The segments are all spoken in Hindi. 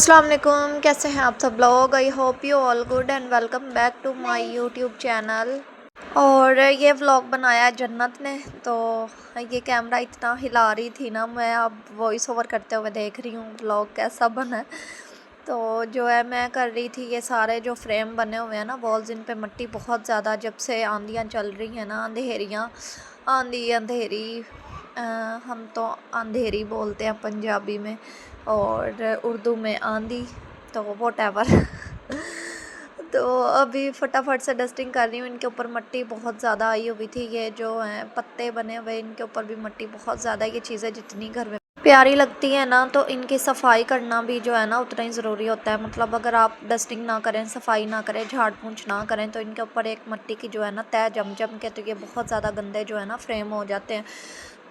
अस्सलाम वालेकुम, कैसे हैं आप सब लोग। I hope you all good and welcome back to my YouTube channel. और ये व्लॉग बनाया है जन्नत ने। तो ये कैमरा इतना हिला रही थी ना, मैं अब वॉइस ओवर करते हुए देख रही हूँ व्लॉग कैसा बना है। तो जो है मैं कर रही थी ये सारे जो फ्रेम बने हुए हैं ना वॉल्स, इन पे मिट्टी बहुत ज़्यादा, जब से आंधियाँ चल रही हैं ना, अंधेरियाँ, आंधी अंधेरी, हम तो अंधेरी बोलते हैं पंजाबी में और उर्दू में आंधी, तो वॉटेवर। तो अभी फटाफट से डस्टिंग कर रही हूँ। इनके ऊपर मिट्टी बहुत ज़्यादा आई हुई थी, ये जो हैं पत्ते बने हुए इनके ऊपर भी मिट्टी बहुत ज़्यादा। ये चीज़ें जितनी घर में प्यारी लगती है ना, तो इनकी सफाई करना भी जो है ना उतना ही ज़रूरी होता है। मतलब अगर आप डस्टिंग ना करें, सफाई ना करें, झाड़ पोंछ ना करें, तो इनके ऊपर एक मिट्टी की जो है ना तय जम जम के, तो ये बहुत ज़्यादा गंदे जो है ना फ्रेम हो जाते हैं।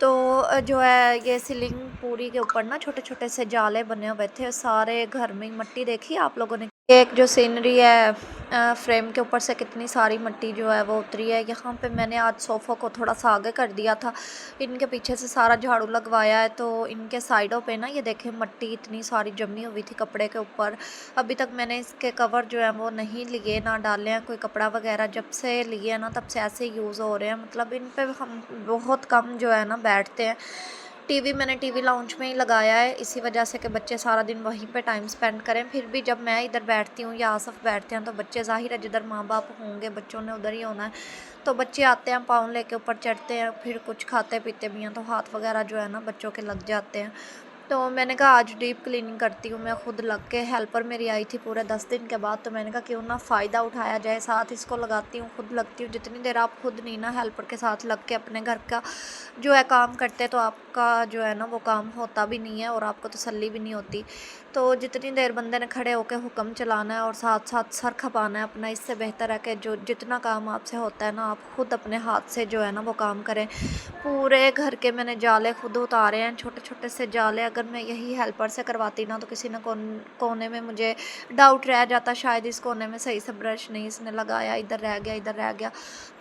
तो जो है ये सीलिंग पूरी के ऊपर ना छोटे छोटे से जाले बने हुए थे, सारे घर में मिट्टी देखी आप लोगों ने। एक जो सीनरी है फ्रेम के ऊपर से कितनी सारी मिट्टी जो है वो उतरी है। यहाँ पे मैंने आज सोफ़ा को थोड़ा सा आगे कर दिया था, इनके पीछे से सारा झाड़ू लगवाया है, तो इनके साइडों पे ना ये देखें मिट्टी इतनी सारी जमी हुई थी कपड़े के ऊपर। अभी तक मैंने इसके कवर जो है वो नहीं लिए, ना डाले हैं कोई कपड़ा वगैरह। जब से लिए ना तब से ऐसे यूज़ हो रहे हैं। मतलब इन पे हम बहुत कम जो है ना बैठते हैं। टीवी मैंने टीवी लाउंज में ही लगाया है, इसी वजह से कि बच्चे सारा दिन वहीं पे टाइम स्पेंड करें। फिर भी जब मैं इधर बैठती हूँ या आसफ बैठते हैं, तो बच्चे ज़ाहिर है जिधर माँ बाप होंगे बच्चों ने उधर ही होना है। तो बच्चे आते हैं, पाँव लेके ऊपर चढ़ते हैं, फिर कुछ खाते पीते भी हैं, तो हाथ वगैरह जो है ना बच्चों के लग जाते हैं। तो मैंने कहा आज डीप क्लीनिंग करती हूँ मैं खुद लग के। हेल्पर मेरी आई थी पूरे 10 दिन के बाद, तो मैंने कहा क्यों ना फ़ायदा उठाया जाए, साथ इसको लगाती हूँ, खुद लगती हूँ। जितनी देर आप खुद नहीं ना हेल्पर के साथ लग के अपने घर का जो है काम करते, तो आपका जो है ना वो काम होता भी नहीं है और आपको तसल्ली भी नहीं होती। तो जितनी देर बंदे ने खड़े होकर हुक्म चलाना है और साथ साथ सर खपाना है अपना, इससे बेहतर है कि जो जितना काम आपसे होता है ना आप खुद अपने हाथ से जो है ना वो काम करें। पूरे घर के मैंने जाले खुद उतारे हैं, छोटे छोटे से जाले। अगर मैं यही हेल्पर से करवाती ना, तो किसी न कोने में मुझे डाउट रह जाता, शायद इस कोने में सही से ब्रश नहीं इसने लगाया, इधर रह गया, इधर रह गया।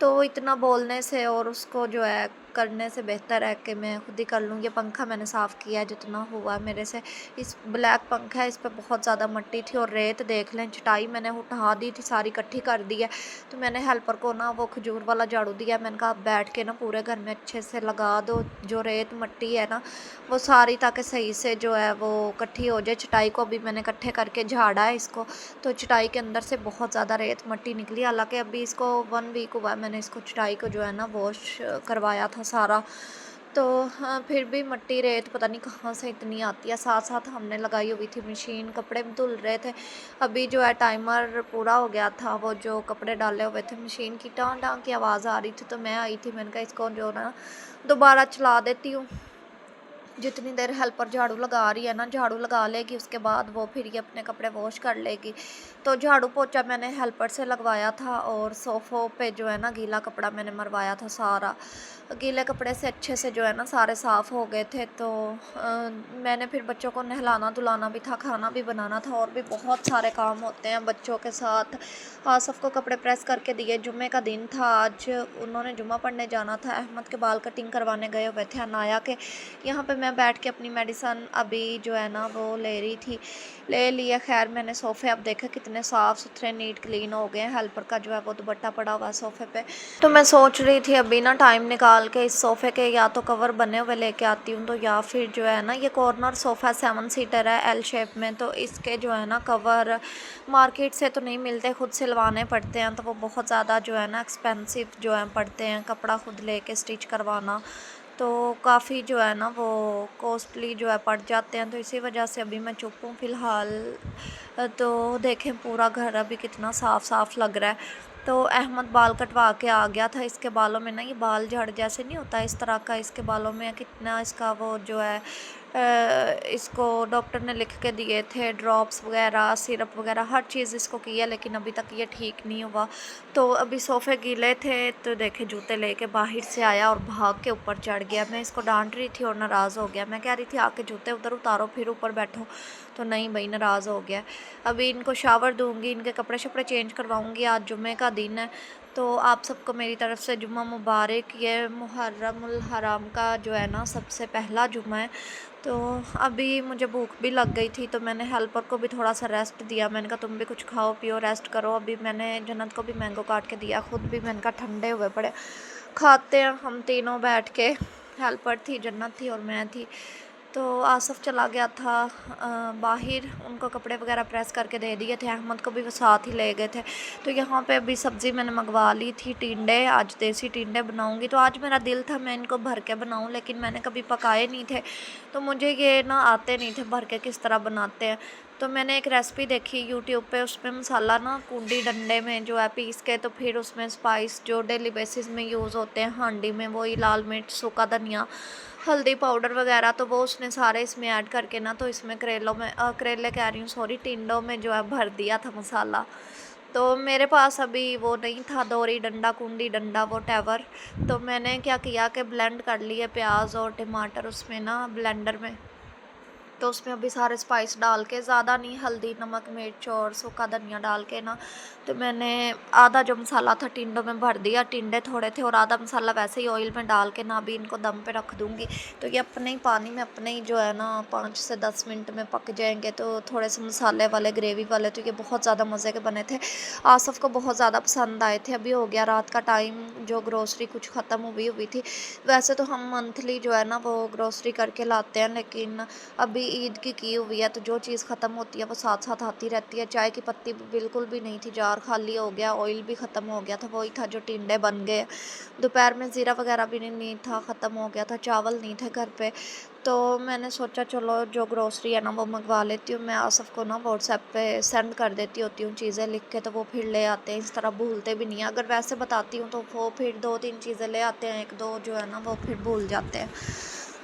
तो इतना बोलने से और उसको जो है करने से बेहतर है कि मैं खुद ही कर लूँ। ये पंखा मैंने साफ़ किया है जितना हुआ मेरे से। इस ब्लैक पंखा है, इस पर बहुत ज़्यादा मिट्टी थी और रेत देख लें। चटाई मैंने उठा दी थी, सारी इकट्ठी कर दी है। तो मैंने हेल्पर को ना वो खजूर वाला झाड़ू दिया, मैंने कहा आप बैठ के ना पूरे घर में अच्छे से लगा दो जो रेत मिट्टी है ना वो सारी, ताकि सही से जो है वो इकट्ठी हो जाए। चटाई को भी मैंने इकट्ठे करके झाड़ा है इसको, तो चटाई के अंदर से बहुत ज़्यादा रेत मिट्टी निकली। हालांकि अभी इसको 1 वीक हुआ मैंने इसको चटाई को जो है ना वॉश करवाया था सारा। तो हाँ, फिर भी मिट्टी रेत पता नहीं कहाँ से इतनी आती है। साथ साथ हमने लगाई हुई थी मशीन, कपड़े भी धुल रहे थे। अभी जो है टाइमर पूरा हो गया था, वो जो कपड़े डाले हुए थे मशीन की टाँ टाँ की आवाज़ आ रही थी, तो मैं आई थी, मैंने कहा इसको जो ना दोबारा चला देती हूँ। जितनी देर हेल्पर झाड़ू लगा रही है ना, झाड़ू लगा लेगी उसके बाद वो फिर ये अपने कपड़े वॉश कर लेगी। तो झाड़ू पोछा मैंने हेल्पर से लगवाया था और सोफ़ों पे जो है ना गीला कपड़ा मैंने मरवाया था सारा। गीले कपड़े से अच्छे से जो है ना सारे साफ़ हो गए थे। तो मैंने फिर बच्चों को नहलाना धुलाना भी था, खाना भी बनाना था, और भी बहुत सारे काम होते हैं बच्चों के साथ। आसफ़ को कपड़े प्रेस करके दिए, जुम्मे का दिन था आज, उन्होंने जुम्मा पढ़ने जाना था। अहमद के बाल कटिंग करवाने गए हुए थे अनाया के। यहाँ पे मैं बैठ के अपनी मेडिसन अभी जो है ना वो ले रही थी, ले लिया। खैर मैंने सोफ़े अब देखे कितने साफ़ सुथरे नीट क्लीन हो गए हैं। हेल्पर का जो है वो दुपट्टा पड़ा हुआ सोफ़े पे। तो मैं सोच रही थी अभी ना टाइम निकाल के इस सोफ़े के या तो कवर बने हुए लेके आती हूँ, तो या फिर जो है ना ये कॉर्नर सोफ़ा 7 सीटर है एल शेप में, तो इसके जो है ना कवर मार्केट से तो नहीं मिलते, खुद सिलवाने पड़ते हैं। तो वो बहुत ज़्यादा जो है ना एक्सपेंसिव जो है पड़ते हैं, कपड़ा खुद लेके स्टिच करवाना तो काफ़ी जो है ना वो कॉस्टली जो है पड़ जाते हैं। तो इसी वजह से अभी मैं चुप हूँ फ़िलहाल। तो देखें पूरा घर अभी कितना साफ़ साफ़ लग रहा है। तो अहमद बाल कटवा के आ गया था। इसके बालों में ना ये बाल झड़ जैसे नहीं होता इस तरह का, इसके बालों में कितना इसका वो जो है इसको डॉक्टर ने लिख के दिए थे ड्रॉप्स वगैरह, सिरप वगैरह, हर चीज़ इसको की है, लेकिन अभी तक ये ठीक नहीं हुआ। तो अभी सोफ़े गीले थे, तो देखे जूते लेके बाहर से आया और भाग के ऊपर चढ़ गया। मैं इसको डांट रही थी और नाराज़ हो गया। मैं कह रही थी आके जूते उधर उतारो फिर ऊपर बैठो, तो नहीं भाई नाराज़ हो गया। अभी इनको शावर दूंगी, इनके कपड़े शपड़े चेंज करवाऊंगी। आज जुम्मे का दिन है, तो आप सबको मेरी तरफ़ से जुम्मा मुबारक। ये मुहर्रमुल हराम का जो है ना सबसे पहला जुम्मा है। तो अभी मुझे भूख भी लग गई थी, तो मैंने हेल्पर को भी थोड़ा सा रेस्ट दिया। मैंने कहा तुम भी कुछ खाओ पियो, रेस्ट करो। अभी मैंने जन्नत को भी मैंगो काट के दिया, ख़ुद भी मैंने कहा ठंडे हुए पड़े, खाते हैं हम तीनों बैठ के। हेल्पर थी, जन्नत थी और मैं थी। तो आसफ़ चला गया था बाहर, उनको कपड़े वगैरह प्रेस करके दे दिए थे। अहमद को भी वो साथ ही ले गए थे। तो यहाँ पे अभी सब्ज़ी मैंने मंगवा ली थी, टिंडे। आज देसी टिंडे बनाऊँगी। तो आज मेरा दिल था मैं इनको भर के बनाऊँ, लेकिन मैंने कभी पकाए नहीं थे, तो मुझे ये ना आते नहीं थे भर के किस तरह बनाते हैं। तो मैंने एक रेसिपी देखी यूट्यूब पे, उसमें मसाला ना कूंडी डंडे में जो है पीस के, तो फिर उसमें स्पाइस जो डेली बेसिस में यूज़ होते हैं हांडी में, वही लाल मिर्च, सूखा धनिया, हल्दी पाउडर वगैरह, तो वो उसने सारे इसमें ऐड करके ना, तो इसमें करेलों में करेले कह रही हूँ सॉरी, टिंडों में जो है भर दिया था मसाला। तो मेरे पास अभी वो नहीं था, दोरी डंडा, कुंडी डंडा, वोटेवर। तो मैंने क्या किया कि ब्लेंड कर लिए प्याज और टमाटर उसमें ना ब्लेंडर में। तो उसमें अभी सारे स्पाइस डाल के, ज़्यादा नहीं, हल्दी, नमक, मिर्च और सूखा धनिया डाल के ना, तो मैंने आधा जो मसाला था टिंडों में भर दिया। टिंडे थोड़े थे और आधा मसाला वैसे ही ऑयल में डाल के ना अभी इनको दम पे रख दूँगी। तो ये अपने ही पानी में, अपने ही जो है ना 5 से 10 मिनट में पक जाएंगे। तो थोड़े से मसाले वाले, ग्रेवी वाले, तो ये बहुत ज़्यादा मज़े के बने थे। आसफ़ को बहुत ज़्यादा पसंद आए थे। अभी हो गया रात का टाइम, जो ग्रोसरी कुछ ख़त्म हुई थी। वैसे तो हम मंथली जो है ना वो ग्रोसरी करके लाते हैं, लेकिन अभी ईद की हुई है, तो जो चीज़ ख़त्म होती है वो साथ साथ आती रहती है। चाय की पत्ती बिल्कुल भी नहीं थी, जार खाली हो गया, ऑयल भी ख़त्म हो गया था, वही था जो टिंडे बन गए। दोपहर में ज़ीरा वगैरह भी नहीं था, ख़त्म हो गया था, चावल नहीं थे घर पे। तो मैंने सोचा चलो जो ग्रोसरी है ना वो मंगवा लेती हूँ। मैं आसफ़ को ना व्हाट्सएप पे सेंड कर देती होती हूँ चीज़ें लिख के, तो वो फिर ले आते हैं। इस तरह भूलते भी नहीं है, अगर वैसे बताती हूँ तो वो फिर 2-3 चीज़ें ले आते हैं, 1-2 जो है ना वो फिर भूल जाते हैं।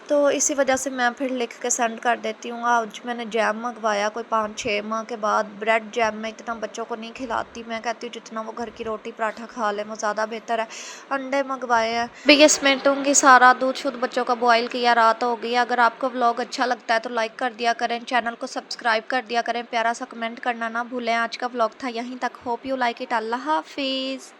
तो इसी वजह से मैं फिर लिख के सेंड कर देती हूँ। आज मैंने जैम मंगवाया, कोई 5-6 माह के बाद। ब्रेड जैम मैं इतना बच्चों को नहीं खिलाती, मैं कहती हूँ जितना वो घर की रोटी पराठा खा लें वो ज़्यादा बेहतर है। अंडे मंगवाए हैं, भी ये समेटूँगी सारा, दूध शुद्ध बच्चों का बॉयल किया, रात हो गई। अगर आपको व्लॉग अच्छा लगता है तो लाइक कर दिया करें, चैनल को सब्सक्राइब कर दिया करें, प्यारा सा कमेंट करना ना भूलें। आज का व्लॉग था यहीं तक, होप यू लाइक इट। अल्लाह हाफिज़।